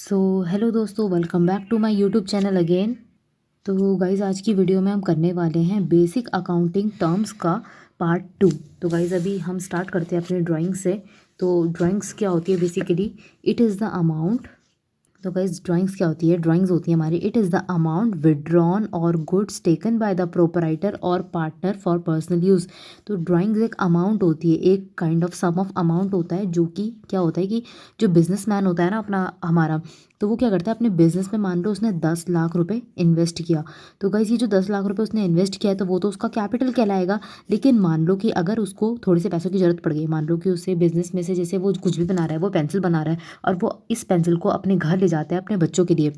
सो hello दोस्तों, welcome back to my YouTube channel again. तो guys, आज की वीडियो में हम करने वाले हैं बेसिक अकाउंटिंग टर्म्स का पार्ट 2। तो गाइज़, अभी हम स्टार्ट करते हैं अपने ड्राइंग से। तो ड्राइंग्स क्या होती है basically? It is the amount. तो गाइज, ड्राइंग्स क्या होती है? ड्राइंग्स होती है हमारी, it is the amount withdrawn और goods taken by the proprietor और पार्टनर फॉर पर्सनल यूज़। तो ड्राइंग्स एक अमाउंट होती है, एक kind of sum of amount होता है, जो कि क्या होता है कि जो बिजनेसमैन होता है ना अपना हमारा, तो वो क्या करता है अपने बिजनेस में, मान लो उसने 10 लाख रुपए इन्वेस्ट किया। तो गाइज, ये जो 10 लाख रुपए उसने इन्वेस्ट किया है तो वो तो उसका कैपिटल कहलाएगा। लेकिन मान लो कि अगर उसको थोड़े से पैसों की जरूरत पड़ गई, मान लो कि उसे बिजनेस में से, जैसे वो कुछ भी बना रहा है, वो पेंसिल बना रहा है और वो इस पेंसिल को अपने घर ले जाता है अपने बच्चों के लिए।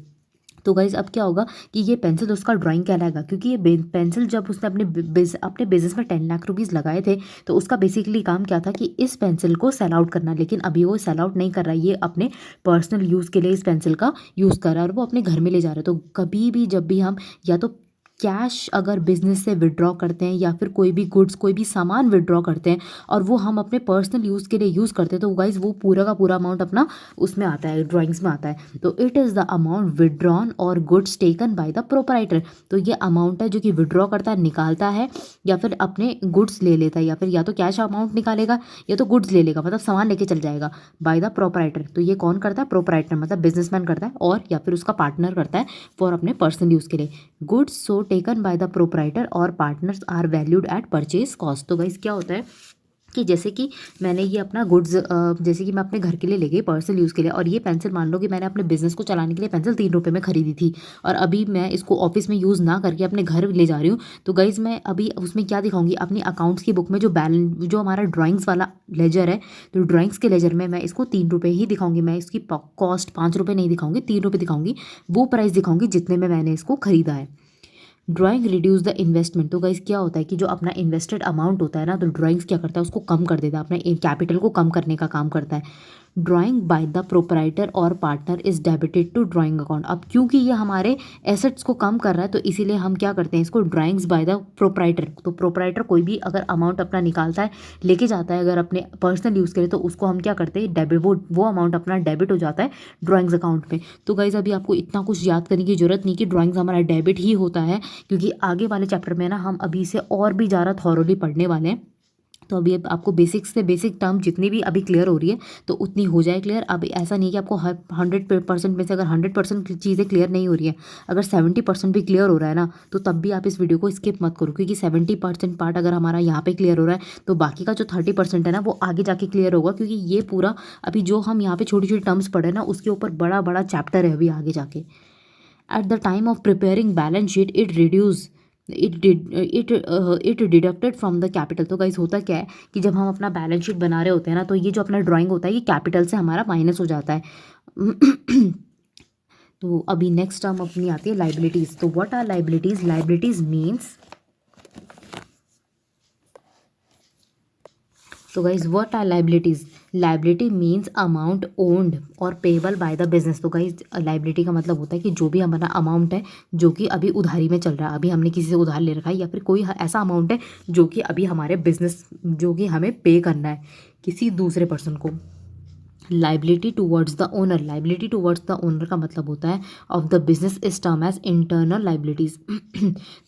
तो गाइज, अब क्या होगा कि ये पेंसिल उसका ड्राइंग कहलाएगा, क्योंकि ये पेंसिल जब उसने अपने बिजनेस में 10 लाख रुपीज़ लगाए थे, तो उसका बेसिकली काम क्या था कि इस पेंसिल को सेल आउट करना। लेकिन अभी वो सेल आउट नहीं कर रहा है, ये अपने पर्सनल यूज़ के लिए इस पेंसिल का यूज़ कर रहा है और वो अपने घर में ले जा रहा है। तो कभी भी जब भी हम या तो कैश अगर बिजनेस से विड्रॉ करते हैं या फिर कोई भी गुड्स, कोई भी सामान विड्रॉ करते हैं और वो हम अपने पर्सनल यूज़ के लिए यूज़ करते हैं, तो गाइज वो पूरा का पूरा अमाउंट अपना उसमें आता है, ड्राइंग्स में आता है। तो it is the amount withdrawn और goods taken by the proprietor. तो ये अमाउंट है जो कि विड्रॉ करता है, निकालता है, या फिर अपने गुड्स ले लेता है, या फिर या तो कैश अमाउंट निकालेगा या तो गुड्स ले लेगा, मतलब सामान लेके चल जाएगा, बाय द प्रोपराइटर। तो ये कौन करता है? प्रोपराइटर, मतलब बिजनेसमैन करता है, और या फिर उसका पार्टनर करता है फॉर अपने पर्सनल यूज़ के लिए। Goods so taken by the proprietor और partners are valued at purchase cost. तो गाइस, क्या होता है कि जैसे कि मैंने ये अपना गुड्स, जैसे कि मैं अपने घर के लिए ले गई पर्सनल यूज़ के लिए, और ये पेंसिल मान लो कि मैंने अपने बिजनेस को चलाने के लिए पेंसिल 3 रुपये में खरीदी थी, और अभी मैं इसको ऑफिस में यूज़ ना करके अपने घर ले जा रही हूँ। तो गाइज, मैं अभी उसमें क्या दिखाऊंगी? अपनी अकाउंट्स की बुक में जो हमारा ड्राइंग्स वाला लेजर है, तो ड्राइंग्स के लेजर में मैं इसको 3 रुपये ही दिखाऊंगी। मैं इसकी कॉस्ट 5 रुपये नहीं दिखाऊंगी, 3 रुपये दिखाऊंगी। वो प्राइस दिखाऊंगी जितने में मैंने इसको खरीदा है। Drawing reduce the investment. तो गाइस, क्या होता है कि जो अपना इन्वेस्टेड अमाउंट होता है ना, तो ड्राइंग्स क्या करता है? उसको कम कर देता है, अपने कैपिटल को कम करने का काम करता है। ड्राइंग बाय द प्रोपराइटर और partner is debited to drawing account. अब क्योंकि ये हमारे एसेट्स को कम कर रहा है, तो इसीलिए हम क्या करते हैं इसको? Drawings bye the proprietor. तो प्रोपराइटर कोई भी अगर अमाउंट अपना निकालता है, लेके जाता है अगर अपने पर्सनल यूज़ के लिए, तो उसको हम क्या करते हैं? डेबिट, वो अमाउंट अपना डेबिट हो जाता है ड्राइंग्स अकाउंट में। तो गाइज, अभी आपको इतना कुछ याद करने की जरूरत नहीं कि ड्राइंग्स हमारा डेबिट ही होता है, क्योंकि आगे वाले चैप्टर में ना हम अभी से और भी ज़्यादा थॉरोली पढ़ने वाले हैं। तो अभी अब आपको बेसिक से बेसिक टर्म जितनी भी अभी क्लियर हो रही है, तो उतनी हो जाए क्लियर। अब ऐसा नहीं है कि आपको 100% में से अगर 100% चीज़ें क्लियर नहीं हो रही है, अगर 70% भी क्लियर हो रहा है ना, तो तब भी आप इस वीडियो को स्किप मत करो, क्योंकि 70% पार्ट अगर हमारा यहाँ पे क्लियर हो रहा है, तो बाकी का जो 30% है ना, वो आगे जाके क्लियर होगा, क्योंकि ये पूरा अभी जो हम यहाँ पे छोटी छोटी टर्म्स पढ़े ना, उसके ऊपर बड़ा बड़ा चैप्टर है अभी आगे जाके। At the time of preparing balance sheet, it deducted from the capital। तो गाइस, होता क्या है कि जब हम अपना बैलेंस शीट बना रहे होते हैं ना, तो ये जो अपना ड्राइंग होता है, ये कैपिटल से हमारा माइनस हो जाता है। तो अभी नेक्स्ट टर्म अपनी आती है लाइबिलिटीज। तो what are liabilities? Liabilities means, तो guys, what are liabilities? Liability means amount owed और पेबल बाय द बिजनेस। तो गाइज, लाइबिलिटी का मतलब होता है कि जो भी हमारा अमाउंट है जो कि अभी उधारी में चल रहा है, अभी हमने किसी से उधार ले रखा है, या फिर कोई ऐसा अमाउंट है जो कि अभी हमारे बिजनेस, जो कि हमें पे करना है किसी दूसरे पर्सन को। Liability towards the owner. Liability towards the owner का मतलब होता है of the business is term as internal liabilities.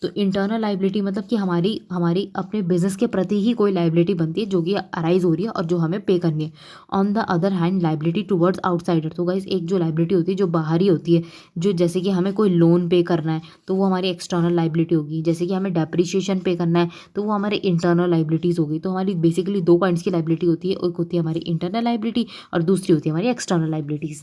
तो इंटरनल लाइबिलिटी मतलब कि हमारी हमारी अपने बिजनेस के प्रति ही कोई लाइबिलिटी बनती है जो कि अराइज हो रही है और जो हमें पे करनी है। On the other hand, liability towards outsider. तो गाइस, एक जो लाइबिलिटी होती है जो बाहरी होती है, जो जैसे कि हमें कोई लोन पे करना है, तो वो हमारी एक्सटर्नल लाइबिलिटी होगी। जैसे कि हमें डेप्रिसिएशन पे करना है, तो वो हमारे इंटरनल लाइबिलिटीज़ होगी। तो हमारी बेसिकली दो काइंड्स की लाइबिलिटी होती है, एक होती है हमारी इंटरनल लाइबिलिटी और दूसरी होती है हमारी एक्सटर्नल लाइबिलिटीज़।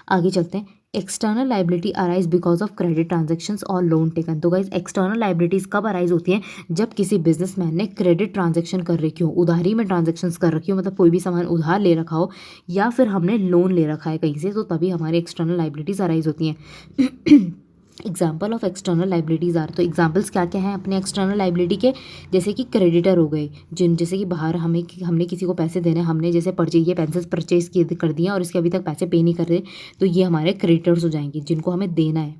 आगे चलते हैं। External liability arise because of credit transactions और लोन टेकन। तो गाइज, एक्सटर्नल लाइबिलिटीज़ कब अराइज होती हैं? जब किसी बिजनेसमैन ने क्रेडिट ट्रांजेक्शन कर रखी हो, उधारी में ट्रांजेक्शन्स कर रखी हो, मतलब कोई भी सामान उधार ले रखा हो, या फिर हमने लोन ले रखा है कहीं से, तो तभी हमारी एक्सटर्नल लाइबिलिटीज़ अराइज होती हैं। Example of external liabilities are. तो एग्जाम्पल्स क्या क्या हैं अपने एक्सटर्नल लाइबिलिटी के? जैसे कि क्रेडिटर हो गए, जैसे कि बाहर हमने किसी को पैसे देने, हमने जैसे ये पेंसिल्स परचेज कर दिए और इसके अभी तक पैसे पे नहीं कर रहे, तो ये हमारे क्रेडिटर्स हो जाएंगे जिनको हमें देना है।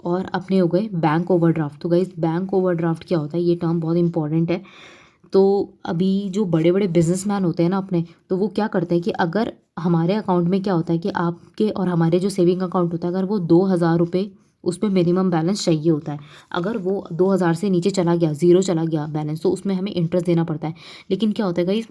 और अपने हो गए बैंक ओवरड्राफ्ट। तो गाइस, बैंक ओवरड्राफ्ट क्या होता है? ये टर्म बहुत इंपॉर्टेंट है। तो अभी जो बड़े बड़े बिजनेसमैन होते हैं ना अपने, तो वो क्या करते हैं कि अगर हमारे अकाउंट में क्या होता है कि आपके और हमारे जो सेविंग अकाउंट होता है, अगर वो 2,000 रुपये उस पर मिनिमम बैलेंस चाहिए होता है। अगर वो 2,000 से नीचे चला गया, ज़ीरो चला गया बैलेंस, तो उसमें हमें इंटरेस्ट देना पड़ता है। लेकिन क्या होता है गाइस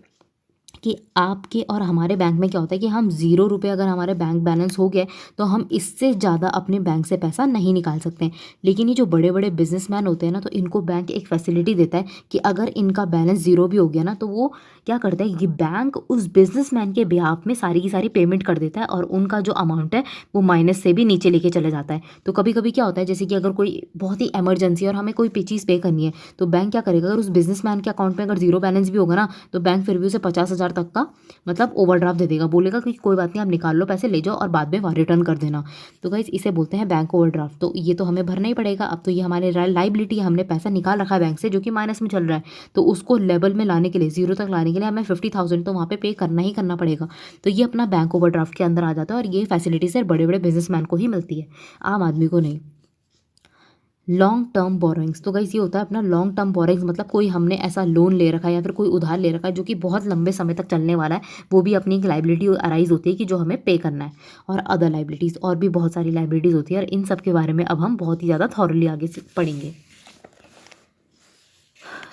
कि आपके और हमारे बैंक में क्या होता है कि हम 0 रुपये अगर हमारे बैंक बैलेंस हो गया तो हम इससे ज़्यादा अपने बैंक से पैसा नहीं निकाल सकते हैं। लेकिन ये जो बड़े बड़े बिजनेसमैन होते हैं ना, तो इनको बैंक एक फैसिलिटी देता है कि अगर इनका बैलेंस ज़ीरो भी हो गया ना, तो वो क्या करता है कि बैंक उस बिजनेसमैन के बिहाफ में सारी की सारी पेमेंट कर देता है और उनका जो अमाउंट है वो माइनस से भी नीचे लेके चले जाता है। तो कभी कभी क्या होता है, जैसे कि अगर कोई बहुत ही इमरजेंसी और हमें कोई चीज़ पे करनी है, तो बैंक क्या करेगा, अगर उस बिजनेसमैन के अकाउंट में अगर ज़ीरो बैलेंस भी होगा ना, तो बैंक फिर भी उसे 50,000 तक का मतलब ओवरड्राफ्ट दे देगा, बोलेगा कि कोई बात नहीं, आप निकाल लो पैसे, ले जाओ और बाद में रिटर्न कर देना। तो गाइस इसे बोलते हैं बैंक ओवरड्राफ्ट। तो ये तो हमें भरना ही पड़ेगा। अब तो ये हमारे लाइबिलिटी है, हमने पैसा निकाल रखा है बैंक से जो कि माइनस में चल रहा है, तो उसको लेवल में लाने के लिए, जीरो तक लाने के लिए हमें 50,000 तो वहाँ पे करना ही करना पड़ेगा। तो ये अपना बैंक ओवरड्राफ्ट के अंदर आ जाता है और ये फैसिलिटी सिर्फ बड़े बड़े बिजनेसमैन को ही मिलती है, आम आदमी को नहीं। लॉन्ग टर्म बोरोइंग्स, तो गाइस ये होता है अपना लॉन्ग टर्म बोरोइंग्स, मतलब कोई हमने ऐसा लोन ले रखा है या फिर कोई उधार ले रखा है जो कि बहुत लंबे समय तक चलने वाला है, वो भी अपनी एक लाइबिलिटी अराइज होती है कि जो हमें पे करना है। और अदर लाइबिलिटीज़, और भी बहुत सारी लाइबिलिटीज़ होती है और इन सब के बारे में अब हम बहुत ही ज़्यादा थॉरली आगे से पढ़ेंगे।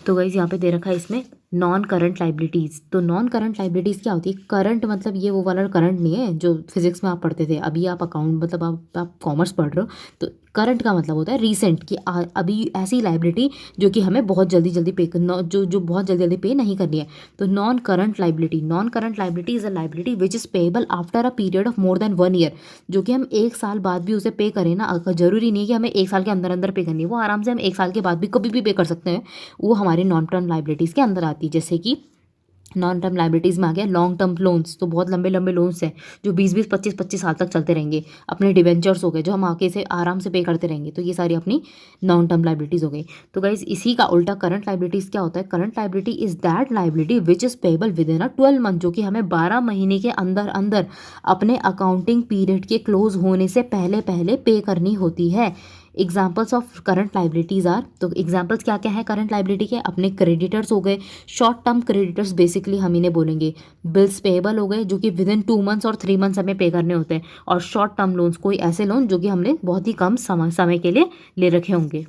तो गाइस यहाँ पे दे रखा है इसमें नॉन करंट लाइबिलिटीज़। तो नॉन करंट लाइबिलिटीज़ क्या होती है, करंट मतलब ये वो वाला करंट नहीं है जो फिजिक्स में आप पढ़ते थे, अभी आप अकाउंट मतलब आप कॉमर्स पढ़ रहे हो। तो करंट का मतलब होता है रीसेंट, कि अभी ऐसी लाइबिलिटी जो कि हमें बहुत जल्दी जल्दी पे करना, जो बहुत जल्दी जल्दी पे नहीं करनी है। तो non current liability is a liability which is payable after a period of more than 1 year, जो कि हम 1 साल बाद भी उसे पे करें ना, अगर जरूरी नहीं है कि हमें 1 साल के अंदर अंदर पे करनी है, वो आराम से हम 1 साल के बाद भी कभी भी पे कर सकते हैं। वो हमारी नॉन टर्म लाइबिलिटीज़ के अंदर आती है। जैसे कि नॉन टर्म लाइबिलिटीज़ में आ गया लॉन्ग टर्म लोन्स, तो बहुत लंबे लंबे लोन्स हैं जो 20-20, 25-25 साल तक चलते रहेंगे। अपने डिवेंचर्स हो गए जो हम आके से आराम से पे करते रहेंगे, तो ये सारी अपनी नॉन टर्म लाइबिलिटीज़ हो गई। तो गाइस इसी का उल्टा करंट लाइबिलिटीज़ क्या होता है, current liability is that liability which is payable with in a 12 month, जो कि हमें 12 महीने के अंदर अंदर अपने अकाउंटिंग पीरियड के क्लोज होने से पहले पहले पे करनी होती है। Examples of current liabilities are, तो एग्जाम्पल्स क्या क्या है करंट लाइबिलिटी के, अपने क्रेडिटर्स हो गए, शॉर्ट टर्म क्रेडिटर्स बेसिकली हम इन्हें बोलेंगे। बिल्स पेएबल हो गए जो कि विद इन 2 मंथ्स और 3 मंथ्स हमें पे करने होते हैं। और शॉर्ट टर्म लोन्स, कोई ऐसे लोन जो कि हमने बहुत ही कम समय के लिए ले रखे होंगे।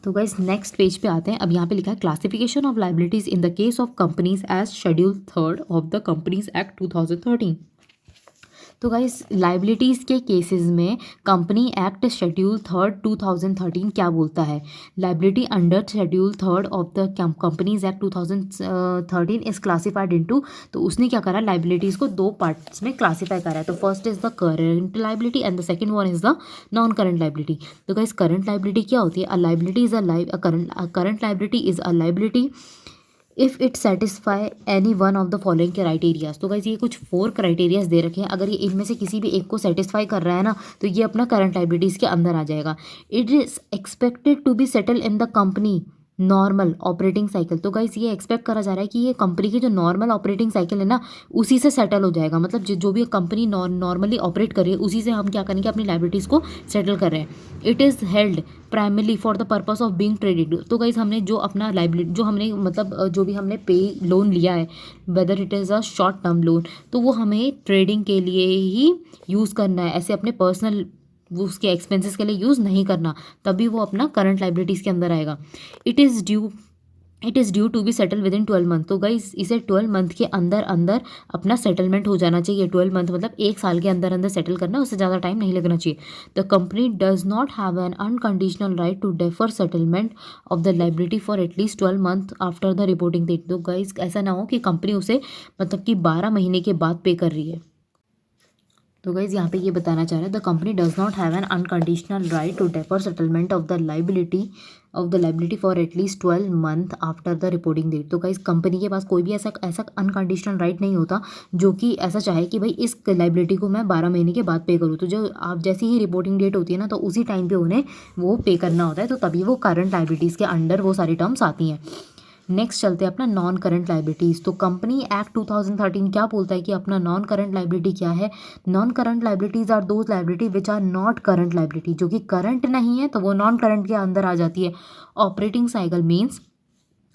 तो गाइस नेक्स्ट पेज पे आते हैं। अब यहाँ पे लिखा है classification of liabilities in the case of companies as schedule 3 of the companies act 2013। तो गाइस लाइबिलिटीज़ के केसेस में कंपनी एक्ट शेड्यूल 3 2013 क्या बोलता है, liability under schedule 3 of the companies act 2013 is classified into, तो उसने क्या करा, लाइबिलिटीज़ को 2 पार्ट्स में क्लासीफाई करा है। तो first is the current liability and the second one is the non current liability. तो गाइस करंट लाइबिलिटी क्या होती है, a liability is current liability is a liability if it satisfy any one of the following criterias. तो guys ये कुछ 4 criterias दे रखे हैं, अगर ये इनमें से किसी भी एक को सेटिस्फाई कर रहा है ना, तो ये अपना करंट लाइबिलिटीज़ के अंदर आ जाएगा। It is expected to be settle in the company normal operating cycle. तो गाइस ये एक्सपेक्ट करा जा रहा है कि ये कंपनी की जो नॉर्मल ऑपरेटिंग साइकिल है ना, उसी से सेटल हो जाएगा। मतलब जो भी कंपनी नॉर्मली ऑपरेट कर रही है, उसी से हम क्या करेंगे, अपनी लाइबिलिटीज़ को सेटल कर रहे हैं। It is held primarily for the purpose of being traded. तो गाइस हमने जो अपना लाइबिलिटी, जो हमने मतलब जो भी हमने पे लोन लिया है, whether it is a short term loan, तो वो हमें ट्रेडिंग के लिए ही यूज़ करना है, ऐसे अपने पर्सनल वो उसके एक्सपेंसेस के लिए यूज़ नहीं करना, तभी वो अपना करंट लाइबिलिटीज़ के अंदर आएगा। It is due to be settle with in 12 month. तो गाइस इसे 12 मंथ के अंदर अंदर अपना सेटलमेंट हो जाना चाहिए। 12 मंथ मतलब 1 साल के अंदर अंदर सेटल करना, उससे ज़्यादा टाइम नहीं लगना चाहिए। The company does not have an unconditional right to defer settlement of the liability for at least 12 month after the reporting date. तो गाइस ऐसा ना हो कि कंपनी उसे मतलब कि 12 महीने के बाद पे कर रही है। तो गाइज यहाँ पे ये बताना चाह रहे हैं, the company does not have an unconditional right to defer settlement of the liability for at least 12 month after the reporting date. तो गाइज कंपनी के पास कोई भी ऐसा अनकंडीशनल राइट नहीं होता जो कि ऐसा चाहे कि भाई इस लाइबिलिटी को मैं 12 महीने के बाद पे करूँ। तो जो आप जैसी ही रिपोर्टिंग डेट होती है ना, तो उसी टाइम पे उन्हें वो पे करना होता है, तो तभी वो करंट लाइबिलिटीज़ के अंडर वो सारी टर्म्स आती हैं। नेक्स्ट चलते हैं अपना नॉन करंट लाइबिलिटीज़। तो कंपनी एक्ट 2013 क्या बोलता है कि अपना नॉन करंट लाइबिलिटी क्या है, non current liabilities are those liability which are not current liability, जो कि करंट नहीं है तो वो नॉन करंट के अंदर आ जाती है। Operating cycle means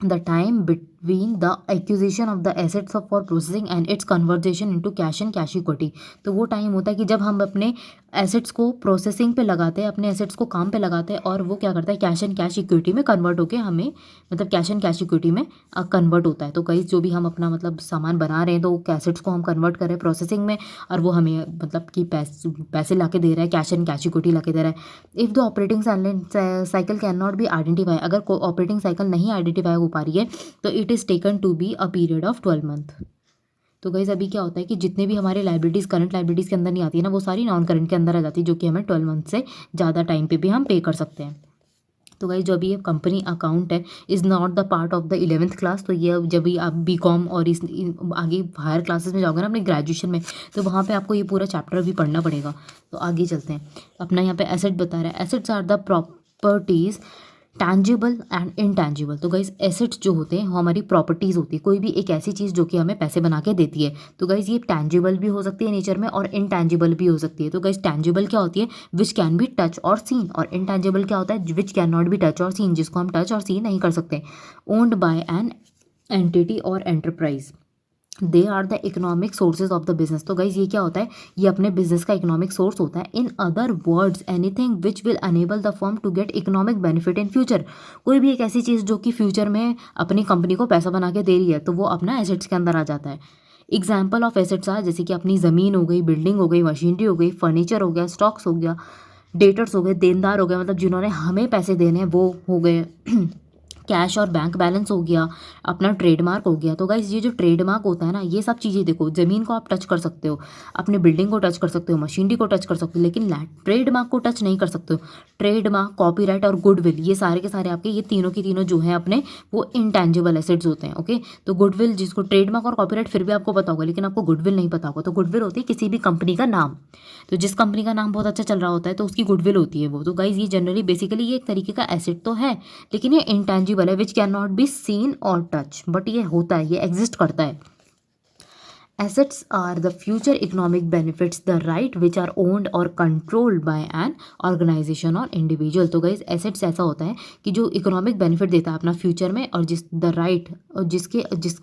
the time between the acquisition of the assets of for processing and it's conversation into cash and cash equity. तो वो टाइम होता है कि जब हम अपने एसेट्स को प्रोसेसिंग पे लगाते हैं, अपने एसेट्स को काम पे लगाते हैं, और वो क्या करता है कैश एंड कैश इक्विटी में कन्वर्ट होकर हमें मतलब कैश एंड कैश इक्विटी में कन्वर्ट होता है। तो कई जो भी हम अपना मतलब सामान बना रहे हैं तो एसेट्स को हम कन्वर्ट कर रहे हैं प्रोसेसिंग में, और वो हमें मतलब कि पैसे ला के दे रहा है, कैश एंड कैश इक्विटी ला के दे रहा है। If the operating cycle can not B identify, अगर कोई ऑपरेटिंग साइकिल नहीं आइडेंटिफाई हो पा रही है तो it is taken to be a period of 12 month. तो गाइस अभी क्या होता है कि जितने भी हमारे लाइबिलिटीज़ करंट लाइबिलिटीज़ के अंदर नहीं आती है ना, वो सारी नॉन करंट के अंदर आ जाती है, जो कि हमें 12 मंथ से ज़्यादा टाइम पे भी हम पे कर सकते हैं। तो गाइस जो अभी ये कंपनी अकाउंट है is not the part of the 11th class. तो ये जब भी आप बीकॉम और आगे हायर क्लासेस में जाओगे ना अपने ग्रेजुएशन में, तो वहाँ पे आपको ये पूरा चैप्टर भी पढ़ना पड़ेगा। तो आगे चलते हैं। अपना यहाँ पे एसेट बता रहा है, assets are the properties tangible and intangible. तो गाइज एसेट्स जो होते हैं वो हमारी प्रॉपर्टीज़ होती है, कोई भी एक ऐसी चीज़ जो कि हमें पैसे बना के देती है। तो गाइज ये टैंजिबल भी हो सकती है नेचर में और इनटैंजिबल भी हो सकती है। तो गाइज टैंजिबल क्या होती है, विच कैन बी टच और सीन, और इनटैंजिबल क्या होता है, which can not be touch और सीन, जिसको हम टच और सीन नहीं कर सकते। ओन्ड बाय एन एंटिटी और enterprise, they are the economic sources of the business. तो गाइज ये क्या होता है, ये अपने बिजनेस का इकोनॉमिक सोर्स होता है। In other words anything which will enable the firm to get economic benefit in future. कोई भी एक ऐसी चीज़ जो कि फ्यूचर में अपनी कंपनी को पैसा बना के दे रही है, तो वो अपना एसेट्स के अंदर आ जाता है। एग्जाम्पल ऑफ एसेट्स आर जैसे कि अपनी ज़मीन हो गई, बिल्डिंग हो गई, मशीनरी हो गई, फर्नीचर हो गया, स्टॉक्स हो गया, डेटर्स हो गए, देनदार हो गए, मतलब जिन्होंने हमें पैसे देने हैं वो हो गए, कैश और बैंक बैलेंस हो गया, अपना ट्रेडमार्क हो गया। तो गाइज ये जो ट्रेडमार्क होता है ना, ये सब चीज़ें देखो, ज़मीन को आप टच कर सकते हो, अपने बिल्डिंग को टच कर सकते हो, मशीनरी को टच कर सकते हो, लेकिन ट्रेडमार्क को टच नहीं कर सकते हो। ट्रेडमार्क, कॉपीराइट और गुडविल, ये सारे के सारे आपके ये तीनों की तीनों जो है अपने वो इनटैंजिबल एसेट्स होते हैं। ओके, तो गुडविल, जिसको ट्रेडमार्क और कॉपीराइट फिर भी आपको पता होगा, लेकिन आपको गुडविल नहीं पता होगा। तो गुडविल होती है किसी भी कंपनी का नाम, तो जिस कंपनी का नाम बहुत अच्छा चल रहा होता है तो उसकी गुडविल होती है वो। तो गाइज ये जनरली बेसिकली ये एक तरीके का एसेट तो है, लेकिन ये इंटैंजिबल है, which can not be seen और टच, बट ये होता है, ये एग्जिस्ट करता है। Assets are the future economic benefits the right which are owned और कंट्रोल्ड बाय एन ऑर्गेनाइजेशन और इंडिविजुअल। तो गाइज एसेट्स ऐसा होता है कि जो इकोनॉमिक बेनिफिट देता है अपना फ्यूचर में, और जिस द राइट और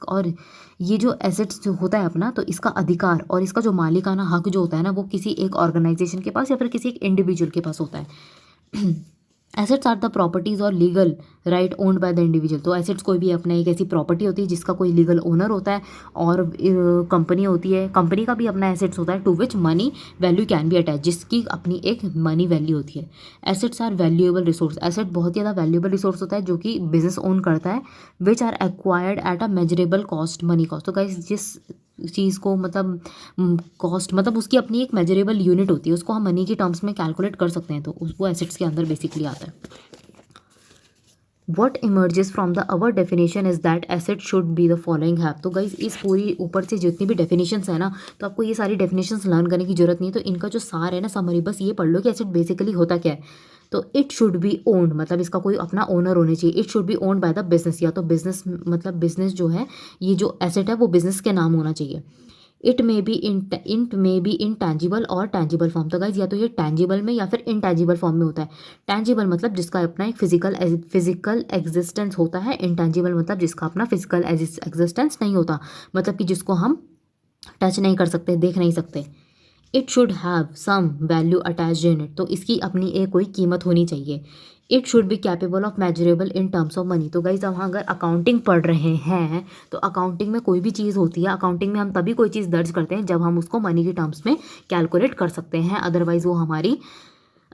और ये जो एसेट्स जो होता है अपना, तो इसका अधिकार और इसका जो मालिकाना हक जो होता है ना, वो किसी एक ऑर्गेनाइजेशन के पास या फिर किसी एक इंडिविजुअल के पास होता है। एसेट्स आर द प्रॉपर्टीज और legal right owned by the individual. तो एसेट्स कोई भी अपना एक ऐसी प्रॉपर्टी होती है जिसका कोई लीगल ओनर होता है, और कंपनी होती है, कंपनी का भी अपना एसेट्स होता है, to which money value can be attach, जिसकी अपनी एक मनी वैल्यू होती है। Assets are valuable resource, asset बहुत ही ज़्यादा वैल्यूएबल रिसोर्स होता है जो कि बिजनेस ओन करता है, which are acquired at a measurable cost, money cost. तो गाइस जिस चीज़ को मतलब कॉस्ट मतलब उसकी अपनी एक मेजरेबल यूनिट होती है, उसको हम मनी के टर्म्स में कैलकुलेट कर सकते हैं, तो उसको एसेट्स के अंदर बेसिकली आता है। What emerges from the our definition is that asset should be the following have. तो गाइज इस पूरी ऊपर से जितनी भी डेफिनेशंस है ना, तो आपको ये सारी डेफिनेशंस लर्न करने की जरूरत नहीं है। तो इनका जो सार है ना, समरी, बस ये पढ़ लो कि एसेट बेसिकली होता क्या है। तो इट शुड बी ओन्ड, मतलब इसका कोई अपना ओनर होने चाहिए। It should B owned by the business, या तो बिजनेस मतलब बिजनेस जो है, ये जो एसेट है वो बिजनेस के नाम होना चाहिए। It may be in tangible और टैंजिबल फॉर्म। तो गाइज या तो ये टैंजिबल में या फिर इनटैंजिबल फॉर्म में होता है। टैंजिबल मतलब जिसका अपना एक फिजिकल एग्जिस्टेंस होता है, इनटैंजिबल मतलब जिसका अपना फिजिकल एग्जिस्टेंस नहीं होता, मतलब कि जिसको हम टच नहीं कर सकते, देख नहीं सकते। It should have some value attached in it, तो इसकी अपनी एक कोई कीमत होनी चाहिए। It should be capable of measurable in terms of money. तो गाइज हम अगर अकाउंटिंग पढ़ रहे हैं, तो अकाउंटिंग में कोई भी चीज़ होती है, अकाउंटिंग में हम तभी कोई चीज़ दर्ज करते हैं जब हम उसको मनी के टर्म्स में कैलकुलेट कर सकते हैं, अदरवाइज वो हमारी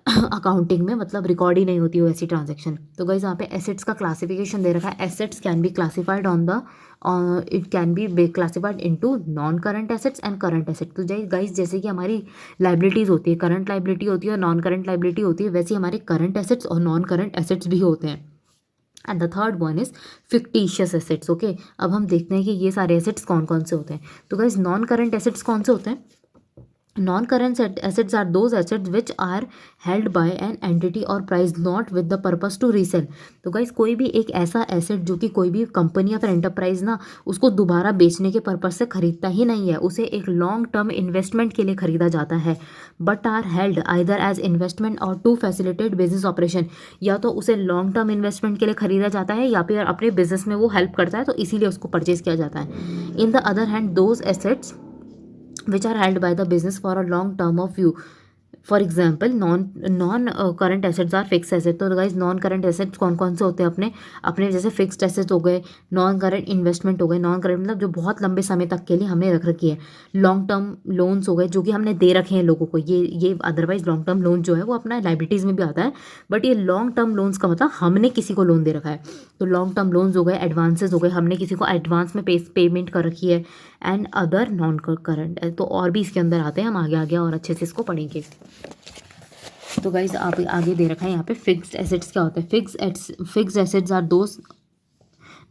अकाउंटिंग में मतलब रिकॉर्ड ही नहीं होती हो ऐसी ट्रांजैक्शन। तो गाइज यहाँ पे एसेट्स का क्लासिफिकेशन दे रखा है। Assets can be classified on the it can be classified into non current assets and current asset. तो गाइज जैसे कि हमारी लाइबिलिटीज़ होती है, करंट लाइबिलिटी होती है और नॉन करंट लाइबिलिटी होती है, वैसे हमारे करंट एसेट्स और नॉन करंट एसेट्स भी होते हैं। And the third one is fictitious assets. Okay, अब हम देखते हैं कि ये सारे एसेट्स कौन कौन से होते हैं। तो गाइज नॉन करंट एसेट्स कौन से होते हैं, Non-current assets are those assets which are held by an entity or price not with the purpose to resell। तो गाइस कोई भी एक ऐसा एसेट जो कि कोई भी कंपनी या फिर एंटरप्राइज ना उसको दोबारा बेचने के पर्पज से खरीदता ही नहीं है, उसे एक लॉन्ग टर्म इन्वेस्टमेंट के लिए खरीदा जाता है, but are held either as investment और टू फैसिलिटेट बिजनेस ऑपरेशन। या तो उसे लॉन्ग टर्म इन्वेस्टमेंट के लिए खरीदा जाता है या फिर अपने बिजनेस में वो हेल्प करता है, तो इसीलिए उसको परचेज किया जाता है। In the other hand those assets which are held by the business for a long term of view। For example non current assets are fix asset. तो गाइज नॉन करंट एसेट्स कौन कौन से होते हैं अपने अपने जैसे फिक्स्ड एसेट्स हो गए, नॉन करंट इन्वेस्टमेंट हो गए, नॉन करंट मतलब जो बहुत लंबे समय तक के लिए हमने रख रखी है, लॉन्ग टर्म लोन्स हो गए जो कि हमने दे रखे हैं लोगों को, ये अदरवाइज लॉन्ग टर्म लोन जो है वो अपना लाइबिलिटीज़ में भी आता है, बट ये लॉन्ग टर्म लोन्स का मतलब हमने किसी को लोन दे रखा है। तो लॉन्ग टर्म लोन्स हो गए, एडवांसेस हो गए, हमने किसी को एडवांस में पेमेंट कर रखी है, एंड अदर नॉन करंट। तो और भी इसके अंदर आते हैं, हम आगे आगे और अच्छे से इसको पढ़ेंगे। तो गाइज आप आगे दे रखा है यहाँ पे फिक्स्ड एसेट्स क्या होता है। Fixed assets are those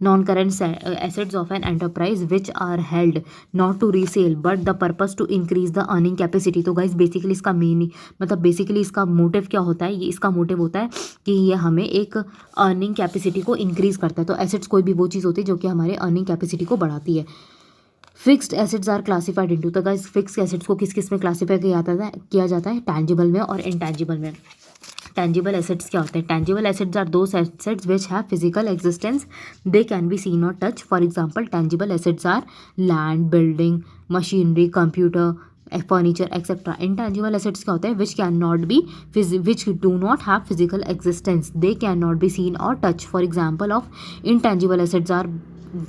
non current assets of an enterprise which are held not to resell but the purpose to increase the earning capacity. तो गाइज बेसिकली इसका मीनिंग मतलब बेसिकली इसका मोटिव क्या होता है, ये इसका मोटिव होता है कि ये हमें एक अर्निंग कैपेसिटी को इंक्रीज करता है। तो एसेट्स कोई भी वो चीज़ होती है जो कि हमारे अर्निंग कैपेसिटी को बढ़ाती है। Fixed assets are classified into. तो गाइस फिक्स्ड एसेट्स को किस किस में क्लासीफाई किया जाता है, टैंजिबल में और इनटैंजिबल में। टैंजिबल एसेट्स क्या होते हैं? Tangible assets are those assets which have physical existence, they can be seen और touch. For example tangible assets are land, building, machinery, computer, furniture etcetera. Intangible assets क्या होते हैं? Which can not be which do not have physical existence, they can not be seen और touch. For example of intangible assets are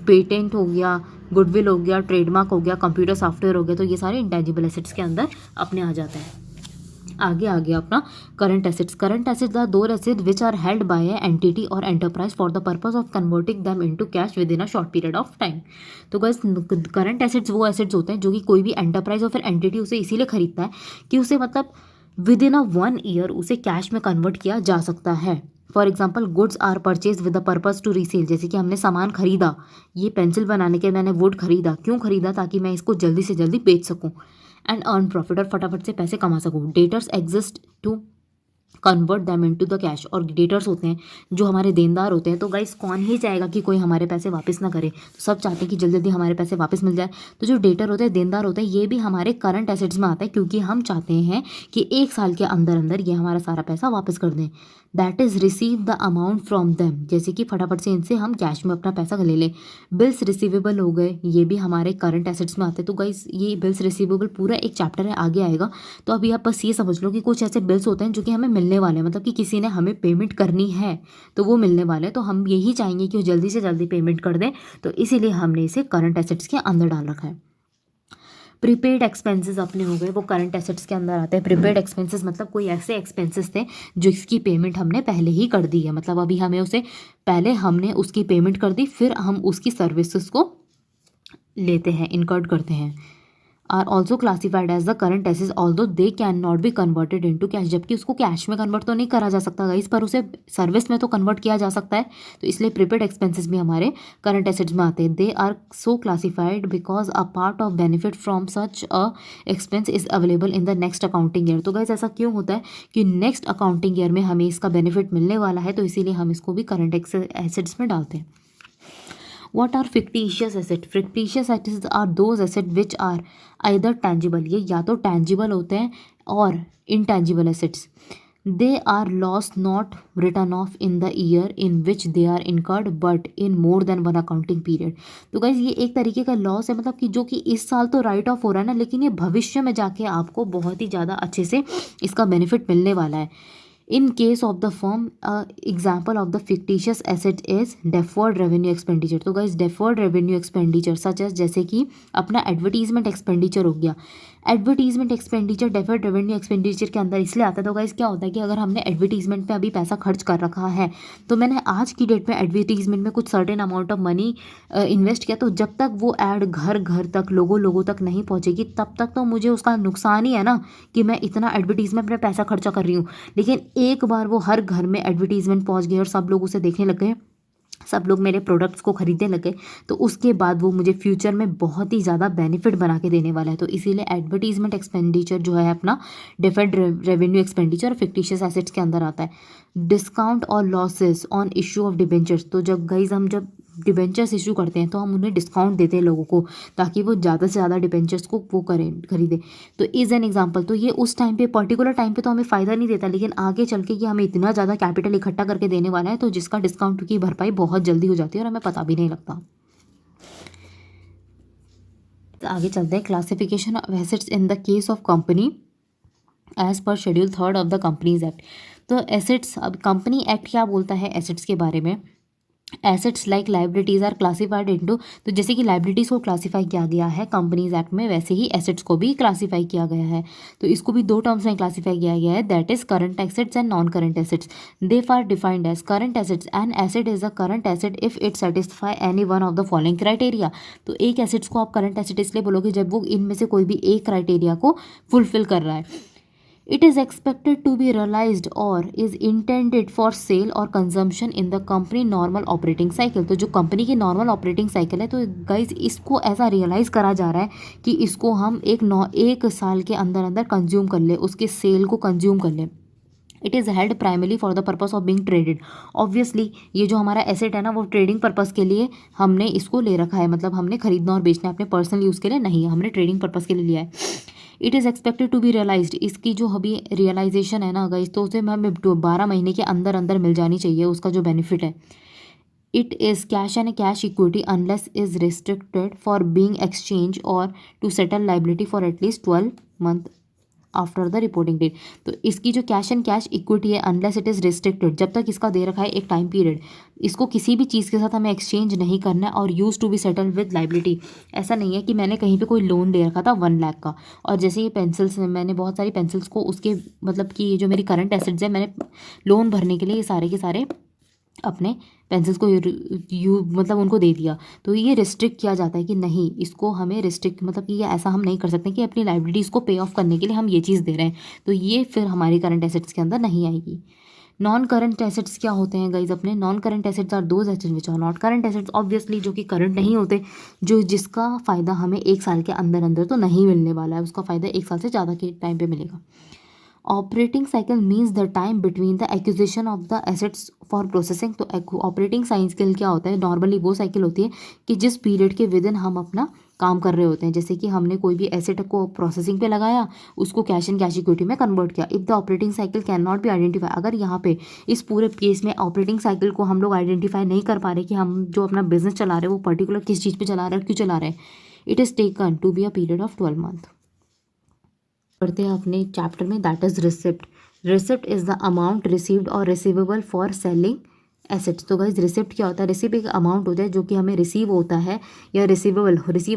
patent हो गया, goodwill हो गया, trademark हो गया, कंप्यूटर सॉफ्टवेयर हो गया। तो ये सारे इंटेंजिबल एसेट्स के अंदर अपने आ जाते हैं। आगे आ गया अपना current assets. Current assets are those assets which are held by a entity और enterprise for the purpose of converting them into cash with in a short period of time. तो गाइस करंट एसेट्स वो assets होते हैं जो कि कोई भी enterprise और फिर एंटिटी उसे इसीलिए खरीदता है कि उसे मतलब विद इन अ 1 ईयर उसे कैश में कन्वर्ट किया जा सकता है। For example goods are purchase with the purpose to resell. जैसे कि हमने सामान खरीदा, ये पेंसिल बनाने के मैंने वुड खरीदा, क्यों खरीदा? ताकि मैं इसको जल्दी से जल्दी बेच सकूं एंड अर्न प्रॉफिट, और फटाफट से पैसे कमा सकूं। Debtors exist to convert them into the cash. और डेटर्स होते हैं जो हमारे देनदार होते हैं। तो गाइस कौन ही चाहेगा कि कोई हमारे पैसे वापस ना करे, तो सब चाहते हैं कि जल्दी जल्दी हमारे पैसे वापस मिल जाए। तो जो डेटर होते हैं, देनदार होते हैं, ये भी हमारे करंट एसेट्स में आता है क्योंकि हम चाहते हैं कि 1 साल के अंदर अंदर ये हमारा सारा पैसा वापस कर दें। That is receive the amount from them, जैसे कि फटाफट से इनसे हम कैश में अपना पैसा ले लें। बिल्स रिसीवेबल हो गए, ये भी हमारे करंट एसेट्स में आते हैं। तो गाइस ये बिल्स रिसीवेबल पूरा एक चैप्टर है, आगे आएगा। तो अभी आप बस ये समझ लो कि कुछ ऐसे बिल्स होते हैं जो कि हमें मिलने वाले हैं, मतलब कि किसी ने हमें पेमेंट करनी है तो वो मिलने वाले हैं। तो हम यही चाहेंगे कि वो जल्दी से जल्दी पेमेंट कर दें, तो इसीलिए हमने इसे करंट एसेट्स के अंदर डाल रखा है। प्रीपेड एक्सपेंसेस अपने हो गए, वो करंट एसेट्स के अंदर आते हैं। प्रीपेड एक्सपेंसेस मतलब कोई ऐसे एक्सपेंसेस थे जो इसकी पेमेंट हमने पहले ही कर दी है, मतलब अभी हमें उसे पहले हमने उसकी पेमेंट कर दी, फिर हम उसकी सर्विसेज को लेते हैं, इनकर्ड करते हैं। Are also classified as the current assets although they can not be converted into cash. जबकि उसको कैश में कन्वर्ट तो नहीं करा जा सकता गाइस, पर उसे सर्विस में तो कन्वर्ट किया जा सकता है। तो इसलिए प्रीपेड एक्सपेंसेस भी हमारे करंट एसेट्स में आते हैं। They are so classified because a part of benefit from such a expense is available in the next accounting year. तो गाइस ऐसा क्यों होता है कि नेक्स्ट अकाउंटिंग ईयर में हमें इसका बेनिफिट मिलने वाला है, तो इसीलिए हम इसको भी करंट एसेट्स में डालते हैं। What are fictitious assets? Fictitious assets are those assets which are either tangible, ये या तो tangible होते हैं, और intangible assets. They are lost not written off in the year in which they are incurred but in more than one accounting period. तो guys ये एक तरीके का लॉस है, मतलब कि जो कि इस साल तो राइट ऑफ हो रहा है ना, लेकिन ये भविष्य में जाके आपको बहुत ही ज़्यादा अच्छे से इसका बेनिफिट मिलने वाला है। In case of the firm, example of the fictitious asset is deferred revenue expenditure. तो guys deferred revenue expenditure such as जैसे कि अपना advertisement expenditure हो गया। Advertisement expenditure deferred revenue expenditure के अंदर इसलिए आता है। तो गाइस क्या होता है कि अगर हमने एडवर्टीजमेंट पे अभी पैसा खर्च कर रखा है, तो मैंने आज की डेट में एडवर्टीजमेंट में कुछ certain amount of money invest किया, तो जब तक वो ऐड घर घर तक लोगों तक नहीं पहुंचेगी, तब तक तो मुझे उसका नुकसान ही है ना, कि मैं इतना एडवर्टीजमेंट में पैसा खर्चा कर रही हूँ। लेकिन एक बार वो हर घर में एडवर्टीजमेंट पहुँच गई और सब लोग उसे देखने लग गए, सब लोग मेरे प्रोडक्ट्स को खरीदने लगे, तो उसके बाद वो मुझे फ्यूचर में बहुत ही ज़्यादा बेनिफिट बना के देने वाला है। तो इसीलिए एडवर्टीजमेंट एक्सपेंडिचर जो है अपना डिफर्ड रेवेन्यू एक्सपेंडिचर और फिक्टिशियस एसेट्स के अंदर आता है। डिस्काउंट और losses on issue of debentures, तो जब गाइज हम जब डिबेंचर्स इशू करते हैं तो हम उन्हें डिस्काउंट देते हैं लोगों को, ताकि वो ज़्यादा से ज़्यादा डिबेंचर्स को वो करें, खरीदें। तो इज़ एन एग्जांपल, तो ये उस टाइम पे पर्टिकुलर टाइम पे तो हमें फ़ायदा नहीं देता, लेकिन आगे चल के ये हमें इतना ज़्यादा कैपिटल इकट्ठा करके देने वाला है, तो जिसका डिस्काउंट की भरपाई बहुत जल्दी हो जाती है और हमें पता भी नहीं लगता। तो आगे चलते हैं, classification of assets in the case of company as per schedule 3 of the companies act. तो एसेट्स, अब कंपनी एक्ट क्या बोलता है एसेट्स के बारे में, assets like liabilities are classified into, तो जैसे कि लाइबिलिटीज़ को क्लासीफाई किया गया है कंपनीज एक्ट में, वैसे ही एसेट्स को भी क्लासीफाई किया गया है। तो इसको भी दो टर्म्स में क्लासीफाई किया गया है, that is current assets and non current assets. They are defined as current assets, an asset is a current asset if it satisfy any one of the following criteria. तो एक assets को आप current asset इसलिए बोलोगे जब वो इनमें से कोई भी एक क्राइटेरिया को फुलफिल कर रहा है। It is expected to be realized or is intended for sale or consumption in the company normal operating cycle। तो जो कंपनी की नॉर्मल ऑपरेटिंग साइकिल है, तो गाइज इसको ऐसा रियलाइज़ करा जा रहा है कि इसको हम एक साल के अंदर अंदर कंज्यूम कर ले, उसके सेल को कंज्यूम कर ले। It is held primary for the purpose of being traded. Obviously ये जो हमारा एसेट है ना, वो ट्रेडिंग पर्पस के लिए हमने इसको ले रखा है, मतलब हमने खरीदना और बेचना अपने पर्सनल यूज़ के लिए नहीं, हमने ट्रेडिंग पर्पस के लिए लिया है। It is expected to be realised, इसकी जो अभी रियलाइजेशन है ना गाइस, तो उसे हमें 12 महीने के अंदर अंदर मिल जानी चाहिए, उसका जो बेनिफिट है। It is cash and cash equity unless is restricted for being exchange और to settle liability for at least 12 month after the reporting date. तो इसकी जो कैश एंड कैश इक्विटी है, अनलेस इट इज़ रिस्ट्रिक्टेड, जब तक इसका दे रखा है एक टाइम पीरियड, इसको किसी भी चीज़ के साथ हमें एक्सचेंज नहीं करना है, और use to be settle with liability. ऐसा नहीं है कि मैंने कहीं पे कोई लोन ले रखा था 1 लाख का, और जैसे ये पेंसिल्स हैं, मैंने बहुत सारी पेंसिल्स को उसके मतलब कि ये जो मेरी करंट एसेट्स है, मैंने लोन भरने के लिए ये सारे के सारे अपने पेंसिल्स को मतलब उनको दे दिया। तो ये रिस्ट्रिक्ट किया जाता है कि नहीं, इसको हमें रिस्ट्रिक्ट मतलब कि ये ऐसा हम नहीं कर सकते कि अपनी लाइबिलिटीज़ को पे ऑफ करने के लिए हम ये चीज़ दे रहे हैं, तो ये फिर हमारी करंट एसेट्स के अंदर नहीं आएगी। नॉन करंट एसेट्स क्या होते हैं गाइज अपने? Non current assets are those assets which are not current assets, obviously जो कि करंट नहीं होते, जो जिसका फ़ायदा हमें एक साल के अंदर अंदर तो नहीं मिलने वाला है, उसका फ़ायदा एक साल से ज़्यादा के टाइम पे मिलेगा। Operating cycle means the time between the acquisition of the assets for processing. तो ऑपरेटिंग साइकिल क्या होता है? नॉर्मली वो साइकिल होती है कि जिस पीरियड के विद इन हम अपना काम कर रहे होते हैं, जैसे कि हमने कोई भी एसेट को प्रोसेसिंग पे लगाया, उसको कैश एंड कैश इक्विटी में कन्वर्ट किया। If the operating cycle can not B identify, अगर यहाँ पे इस पूरे केस में ऑपरेटिंग साइकिल को हम लोग आइडेंटिफाई नहीं कर पा रहे कि हम जो अपना बिजनेस चला रहे हैं वो पर्टिकुलर किस चीज़ पे चला रहे हैं, क्यों चला रहे हैं, it is taken to be a period of 12 month. पढ़ते हैं अपने चैप्टर में, that is receipt. Receipt is the amount received और रिसीवेबल फॉर सेलिंग एसेट्स। तो गाइज रिसिप्ट क्या होता है? रिसिप्ट एक अमाउंट होता है जो कि हमें रिसीव होता है या रिसीव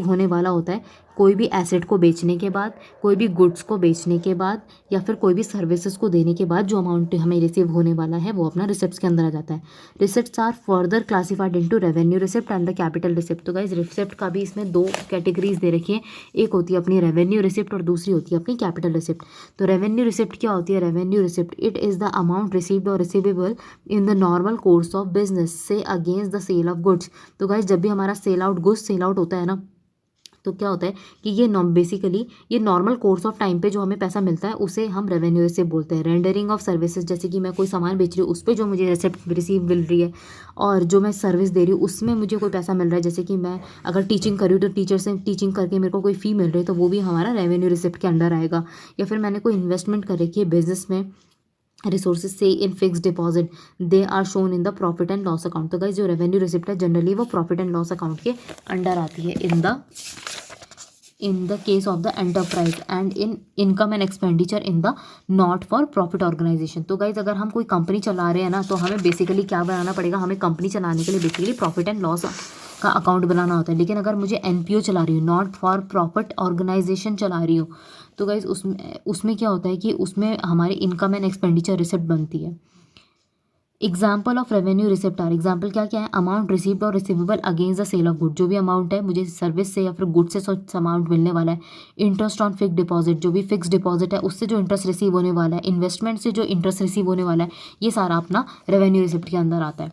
होने वाला होता है कोई भी एसेट को बेचने के बाद, कोई भी गुड्स को बेचने के बाद, या फिर कोई भी सर्विसेज को देने के बाद जो अमाउंट हमें रिसीव होने वाला है वो अपना रिसिप्ट्स के अंदर आ जाता है। Receipts are further classified into revenue receipt and the capital receipt. तो गाइज रिसिप्ट का भी इसमें 2 कैटेगरीज दे रखी है, एक होती है अपनी रेवेन्यू रिसिप्ट और दूसरी होती है अपनी कैपिटल रिसिप्ट। तो रेवेन्यू रिसिप्ट क्या होती है? Revenue receipt, it is the amount received और receivable in the normal course of business से against the sale of goods. तो गाइज जब भी हमारा sale out goods sale out होता है ना, तो क्या होता है कि ये बेसिकली ये नॉर्मल कोर्स ऑफ टाइम पे जो हमें पैसा मिलता है उसे हम रेवेन्यू रिसिप्ट बोलते हैं। रेंडरिंग ऑफ सर्विसेज, जैसे कि मैं कोई सामान बेच रही हूँ उस पर जो मुझे रिसिप्ट रिसीव मिल रही है, और जो मैं सर्विस दे रही हूँ उसमें मुझे कोई पैसा मिल रहा है, जैसे कि मैं अगर टीचिंग कर रही हूँ तो टीचर से टीचिंग करके मेरे को कोई फ़ी मिल रही है, तो वो भी हमारा रेवेन्यू रिसिप्ट के अंडर आएगा। या फिर मैंने कोई इन्वेस्टमेंट कर रखी है बिजनेस में, रिसोर्सेज से in fix deposit, they are shown in the profit and loss account. तो गाइस जो रेवेन्यू रिसिप्ट है जनरली वो प्रॉफिट एंड लॉस अकाउंट के अंडर आती है in the case of the enterprise and in income and expenditure in the not for profit organisation. तो guys अगर हम कोई कंपनी चला रहे हैं ना, तो हमें बेसिकली क्या बनाना पड़ेगा? हमें कंपनी चलाने के लिए बेसिकली प्रॉफिट एंड लॉस का अकाउंट बनाना होता है। लेकिन अगर मुझे एनपीओ चला रही हूँ, नॉट फॉर प्रॉफिट ऑर्गेनाइजेशन चला रही हूँ, तो गाइज उसमें क्या होता है कि उसमें हमारी इनकम एंड एक्सपेंडिचर रिसिप्ट बनती है। Example of revenue receipt are, example क्या क्या है? अमाउंट रिसीव्ड और receivable against the sale of good, जो भी अमाउंट है मुझे सर्विस से या फिर गुड से अमाउंट मिलने वाला है। इंटरेस्ट ऑन फिक्स डिपॉजिट, जो भी फिक्स डिपॉजिट है उससे जो इंटरेस्ट रिसीव होने वाला है। इन्वेस्टमेंट से जो इंटरेस्ट रिसीव होने वाला है, ये सारा अपना रेवेन्यू रिसिप्ट के अंदर आता है।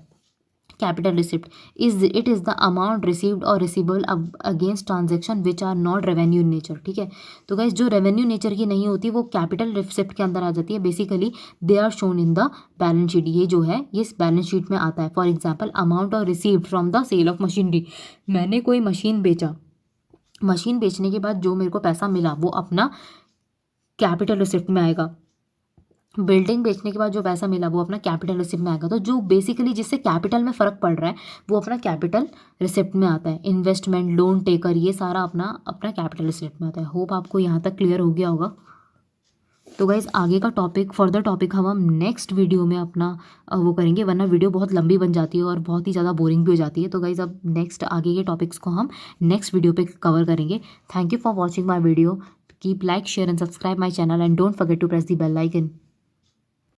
Capital receipt it is the amount received और receivable against transaction which are not revenue in nature. ठीक है, तो गाइज जो रेवेन्यू नेचर की नहीं होती वो कैपिटल रिसिप्ट के अंदर आ जाती है। Basically they are shown in the balance sheet. ये जो है ये इस बैलेंस शीट में आता है। फॉर एग्जाम्पल अमाउंट और received from the sale of machinery. मैंने कोई मशीन बेचा, मशीन बेचने के बाद जो मेरे को पैसा मिला वो अपना कैपिटल रिसिप्ट में आएगा। बिल्डिंग बेचने के बाद जो पैसा मिला वो अपना कैपिटल रिसिप्ट में आएगा। तो जो बेसिकली जिससे कैपिटल में फ़र्क पड़ रहा है वो अपना कैपिटल रिसिप्ट में आता है। इन्वेस्टमेंट, लोन टेकर, ये सारा अपना अपना कैपिटल रिसिप्ट में आता है। होप आपको यहाँ तक क्लियर हो गया होगा। तो गाइज़ आगे का टॉपिक, फर्दर टॉपिक हम नेक्स्ट वीडियो में अपना वो करेंगे, वरना वीडियो बहुत लंबी बन जाती है और बहुत ही ज़्यादा बोरिंग भी हो जाती है। तो गाइज़ अब नेक्स्ट आगे के टॉपिक्स को हम नेक्स्ट वीडियो पे कवर करेंगे। Thank you for watching my video. Keep like, share and subscribe my channel and don't forget to press the bell icon.